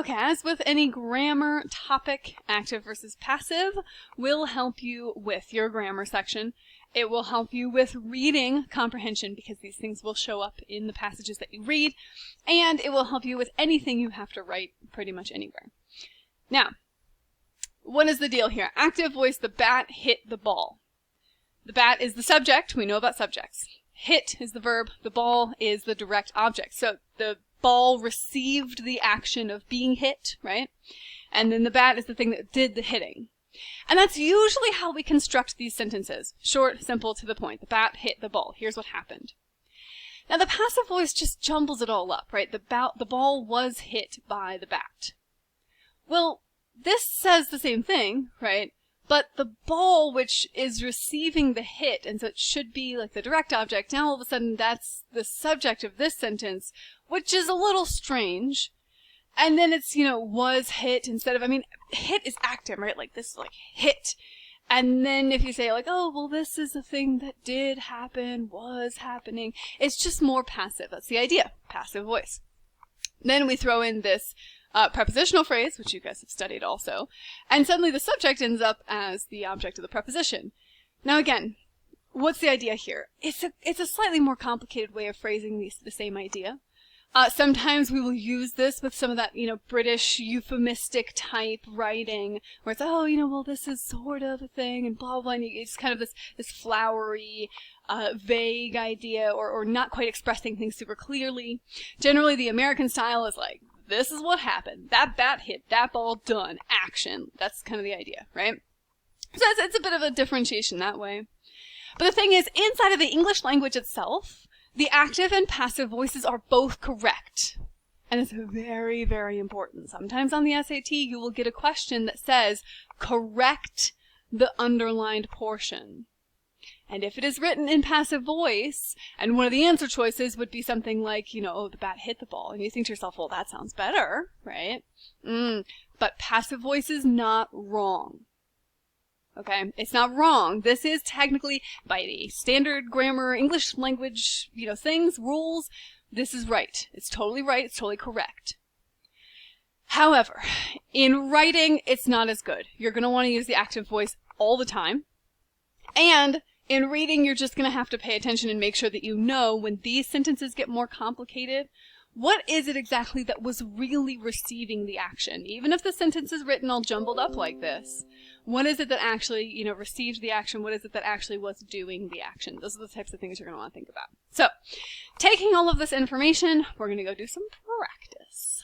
Okay, as with any grammar topic, active versus passive will help you with your grammar section. It will help you with reading comprehension because these things will show up in the passages that you read, and it will help you with anything you have to write pretty much anywhere. Now, what is the deal here? Active voice, the bat hit the ball. The bat is the subject. We know about subjects. Hit is the verb. The ball is the direct object. So the ball received the action of being hit, right? And then the bat is the thing that did the hitting. And that's usually how we construct these sentences. Short, simple, to the point. The bat hit the ball. Here's what happened. Now the passive voice just jumbles it all up, right? The ball was hit by the bat. Well, this says the same thing, right? But the ball, which is receiving the hit, and so it should be like the direct object, now all of a sudden that's the subject of this sentence, which is a little strange. And then it's, was hit instead of, hit is active, right? Like this is like hit. And then if you say like, oh, well, this is a thing that did happen, was happening, it's just more passive. That's the idea. Passive voice. Then we throw in this prepositional phrase, which you guys have studied also, and suddenly the subject ends up as the object of the preposition. Now again, what's the idea here? It's a slightly more complicated way of phrasing the same idea. Sometimes we will use this with some of that, British euphemistic type writing, where it's, oh, well, this is sort of a thing, and blah, blah, and it's kind of this flowery, vague idea, or not quite expressing things super clearly. Generally, the American style is like, this is what happened. That bat hit, that ball done, action. That's kind of the idea, right? So it's a bit of a differentiation that way. But the thing is, inside of the English language itself, the active and passive voices are both correct. And it's very, very important. Sometimes on the SAT, you will get a question that says, correct the underlined portion. And if it is written in passive voice, and one of the answer choices would be something like, oh, the bat hit the ball, and you think to yourself, well, that sounds better, right? But passive voice is not wrong. Okay? It's not wrong. This is technically, by the standard grammar, English language, rules, this is right. It's totally right. It's totally correct. However, in writing, it's not as good. You're going to want to use the active voice all the time. And in reading, you're just going to have to pay attention and make sure that you know when these sentences get more complicated, what is it exactly that was really receiving the action? Even if the sentence is written all jumbled up like this, what is it that actually, received the action? What is it that actually was doing the action? Those are the types of things you're going to want to think about. So, taking all of this information, we're going to go do some practice.